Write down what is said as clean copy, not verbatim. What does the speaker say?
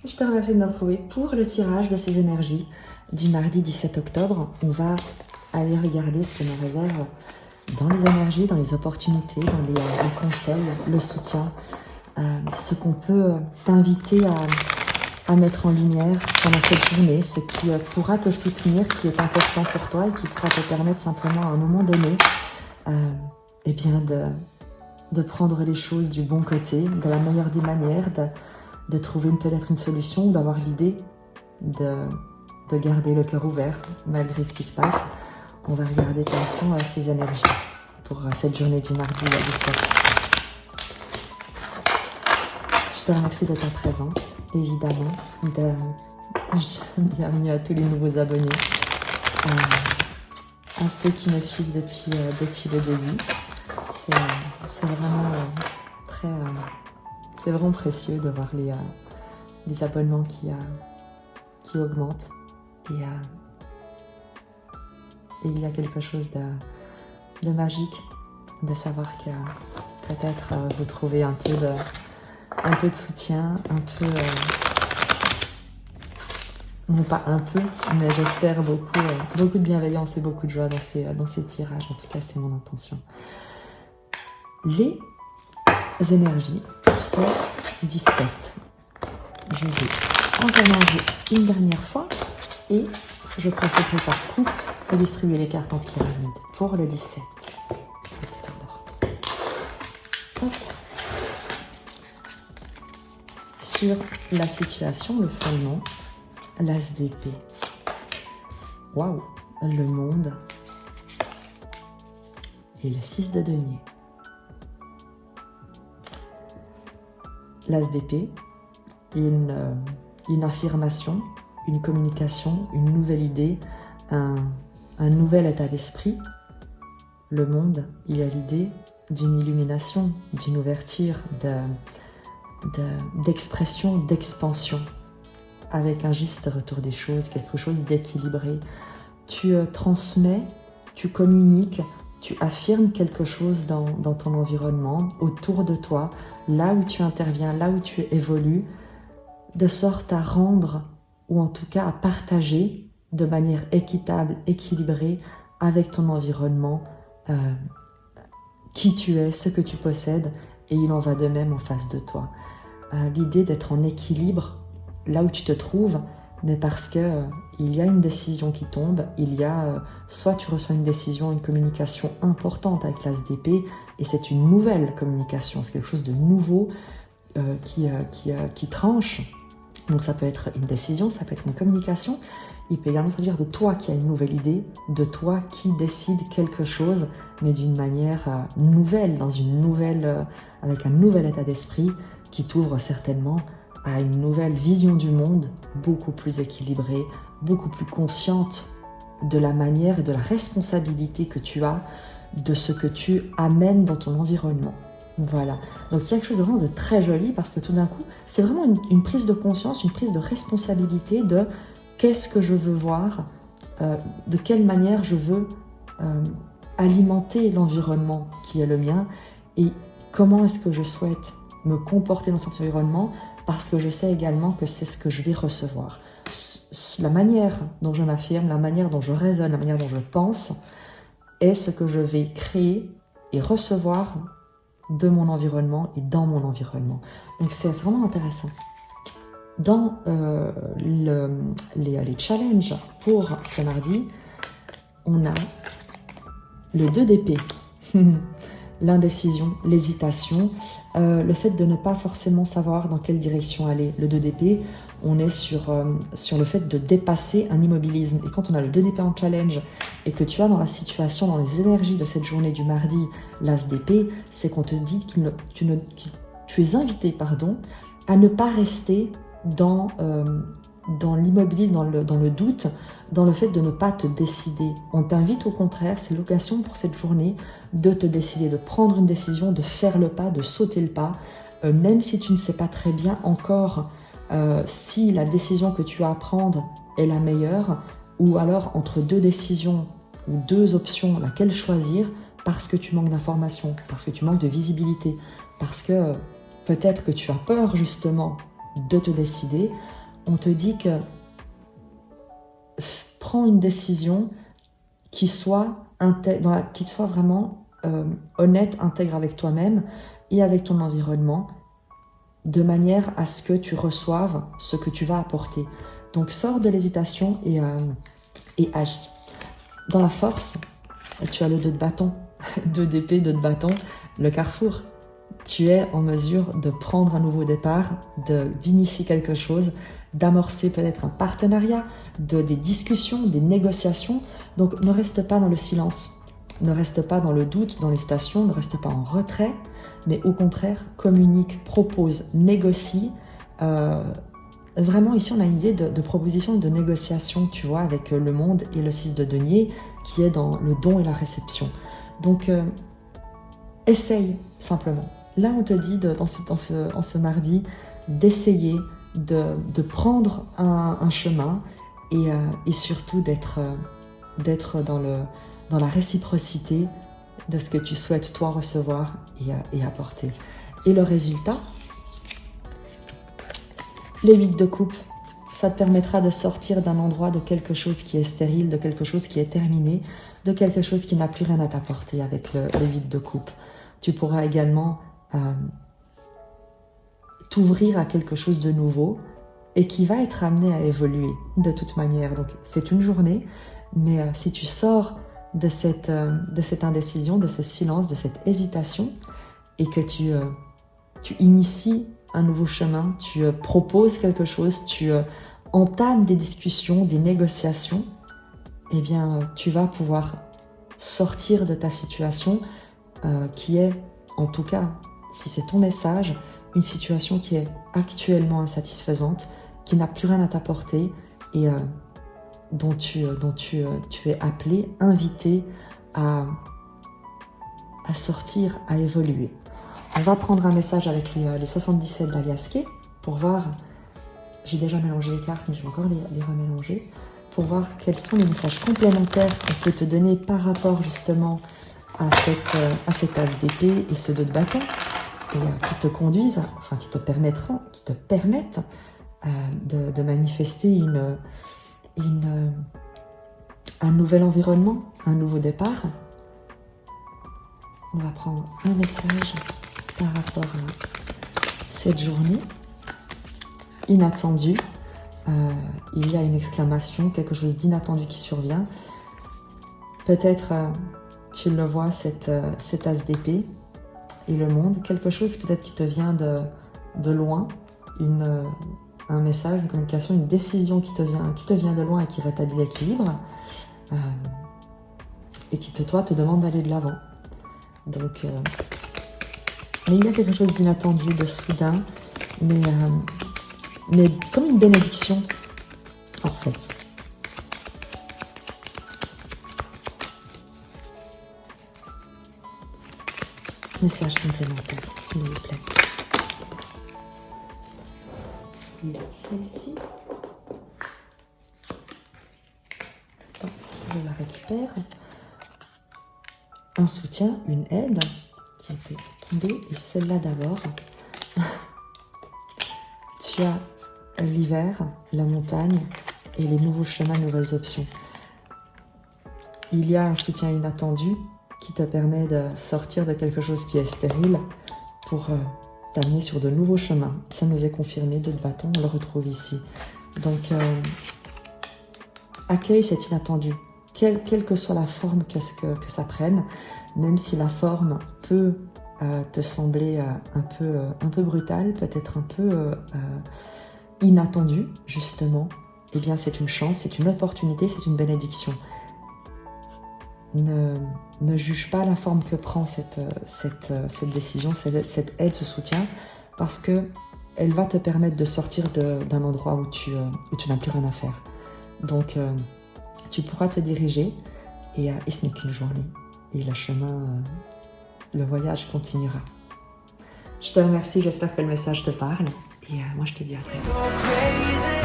Je te remercie de me retrouver pour le tirage de ces énergies du mardi 17 octobre. On va aller regarder ce que nous réserve dans les énergies, dans les opportunités, dans les conseils, le soutien, ce qu'on peut t'inviter à mettre en lumière pendant cette journée, ce qui pourra te soutenir, qui est important pour toi et qui pourra te permettre simplement à un moment donné eh bien de prendre les choses du bon côté, de la meilleure des manières, de trouver peut-être une solution ou d'avoir l'idée de garder le cœur ouvert malgré ce qui se passe. On va regarder quelles sont ces énergies pour cette journée du mardi 17. Je te remercie de ta présence, évidemment. Bienvenue à tous les nouveaux abonnés, à ceux qui me suivent depuis le début. C'est vraiment c'est vraiment précieux de voir les abonnements qui augmentent. Et il y a quelque chose de magique de savoir que peut-être vous trouvez un peu de soutien, non pas un peu, mais j'espère beaucoup de bienveillance et beaucoup de joie dans ces tirages. En tout cas, c'est mon intention. Les énergies pour ce 17. Je vais encore manger une dernière fois et je procéderai par coupe et distribuer les cartes en pyramide pour le 17. Hop. Sur la situation, le fondement, l'as d'épée. Waouh, le monde et le 6 de denier. L'as d'épée, une affirmation, une communication, une nouvelle idée, un nouvel état d'esprit. Le monde, il y a l'idée d'une illumination, d'une ouverture, d'expression, d'expansion, avec un juste retour des choses, quelque chose d'équilibré. Tu transmets, tu communiques, tu affirmes quelque chose dans ton environnement, autour de toi, là où tu interviens, là où tu évolues, de sorte à rendre, ou en tout cas à partager de manière équitable, équilibrée, avec ton environnement, qui tu es, ce que tu possèdes, et il en va de même en face de toi. L'idée d'être en équilibre, là où tu te trouves, mais parce que il y a une décision qui tombe, il y a soit tu reçois une décision, une communication importante avec l'as d'épée, et c'est une nouvelle communication, c'est quelque chose de nouveau qui tranche. Donc ça peut être une décision, ça peut être une communication, il peut également s'agir de toi qui as une nouvelle idée, de toi qui décide quelque chose, mais d'une manière nouvelle, avec un nouvel état d'esprit qui t'ouvre certainement à une nouvelle vision du monde, beaucoup plus équilibrée, beaucoup plus consciente de la manière et de la responsabilité que tu as de ce que tu amènes dans ton environnement. Voilà, donc il y a quelque chose de vraiment de très joli parce que tout d'un coup, c'est vraiment une prise de conscience, une prise de responsabilité de qu'est-ce que je veux voir, de quelle manière je veux alimenter l'environnement qui est le mien et comment est-ce que je souhaite me comporter dans cet environnement parce que je sais également que c'est ce que je vais recevoir. La manière dont je m'affirme, la manière dont je raisonne, la manière dont je pense est ce que je vais créer et recevoir de mon environnement et dans mon environnement. Donc c'est vraiment intéressant. Dans les challenges pour ce mardi, on a les 2 d'épée. L'indécision, l'hésitation, le fait de ne pas forcément savoir dans quelle direction aller. Le 2 d'épée, on est sur le fait de dépasser un immobilisme. Et quand on a le 2 d'épée en challenge et que tu as dans la situation, dans les énergies de cette journée du mardi, l'as d'épée, c'est qu'on te dit que tu es invité à ne pas rester dans l'immobilisme, dans le doute, dans le fait de ne pas te décider. On t'invite au contraire, c'est l'occasion pour cette journée de te décider, de prendre une décision, de faire le pas, de sauter le pas, même si tu ne sais pas très bien encore si la décision que tu as à prendre est la meilleure, ou alors entre 2 décisions ou 2 options, laquelle choisir, parce que tu manques d'informations, parce que tu manques de visibilité, parce que peut-être que tu as peur justement de te décider, on te dit que prends une décision qui soit vraiment honnête, intègre avec toi-même et avec ton environnement, de manière à ce que tu reçoives ce que tu vas apporter. Donc sors de l'hésitation et agis. Dans la force, tu as le 2 de bâton, 2 d'épée, 2 de bâton, le carrefour. Tu es en mesure de prendre un nouveau départ, d'initier quelque chose, d'amorcer peut-être un partenariat, des discussions, des négociations. Donc ne reste pas dans le silence, ne reste pas dans le doute, dans l'hésitation, ne reste pas en retrait, mais au contraire, communique, propose, négocie. Vraiment, ici, on a une idée de proposition, de négociation, tu vois, avec le monde et le 6 de denier, qui est dans le don et la réception. Donc, essaye simplement. Là, on te dit, en ce mardi, d'essayer de prendre un chemin et surtout d'être dans la réciprocité de ce que tu souhaites, toi, recevoir et apporter. Et le résultat, le 8 de coupe, ça te permettra de sortir d'un endroit, de quelque chose qui est stérile, de quelque chose qui est terminé, de quelque chose qui n'a plus rien à t'apporter avec le 8 de coupe. Tu pourras également t'ouvrir à quelque chose de nouveau et qui va être amené à évoluer de toute manière. Donc c'est une journée, mais si tu sors de cette indécision, de ce silence, de cette hésitation, et que tu inities un nouveau chemin, tu proposes quelque chose, tu entames des discussions, des négociations, eh bien, tu vas pouvoir sortir de ta situation qui est, en tout cas, si c'est ton message, une situation qui est actuellement insatisfaisante, qui n'a plus rien à t'apporter et dont tu es appelé, invité à sortir, à évoluer. On va prendre un message avec les 77 d'Aliaské pour voir, j'ai déjà mélangé les cartes mais je vais encore les remélanger, pour voir quels sont les messages complémentaires qu'on peut te donner par rapport justement à cette as d'épée et ce 2 de bâton, et qui te conduisent, enfin qui te permettent de manifester un nouvel environnement, un nouveau départ. On va prendre un message par rapport à cette journée inattendue. Il y a une exclamation, quelque chose d'inattendu qui survient. Peut-être tu le vois, cette as d'épée et le monde, quelque chose peut-être qui te vient de loin, un message, une communication, une décision qui te vient de loin et qui rétablit l'équilibre, et qui toi te demande d'aller de l'avant. Donc, mais il y a quelque chose d'inattendu, de soudain, mais comme une bénédiction, en fait. Message complémentaire, s'il vous plaît. Il y a celle-ci. Je la récupère. Un soutien, une aide qui était tombée. Et celle-là d'abord. Tu as l'hiver, la montagne et les nouveaux chemins, nouvelles options. Il y a un soutien inattendu qui te permet de sortir de quelque chose qui est stérile pour t'amener sur de nouveaux chemins. Ça nous est confirmé, 2 de bâton, on le retrouve ici. Donc, accueille cet inattendu, quelle que soit la forme que ça prenne, même si la forme peut te sembler un peu brutale, peut-être un peu inattendue, justement, eh bien c'est une chance, c'est une opportunité, c'est une bénédiction. Ne juge pas la forme que prend cette décision, cette aide, ce soutien, parce qu'elle va te permettre de sortir d'un endroit où tu n'as plus rien à faire. Donc, tu pourras te diriger, et ce n'est qu'une journée. Et le chemin, le voyage continuera. Je te remercie, j'espère que le message te parle, et moi je te dis à très bientôt.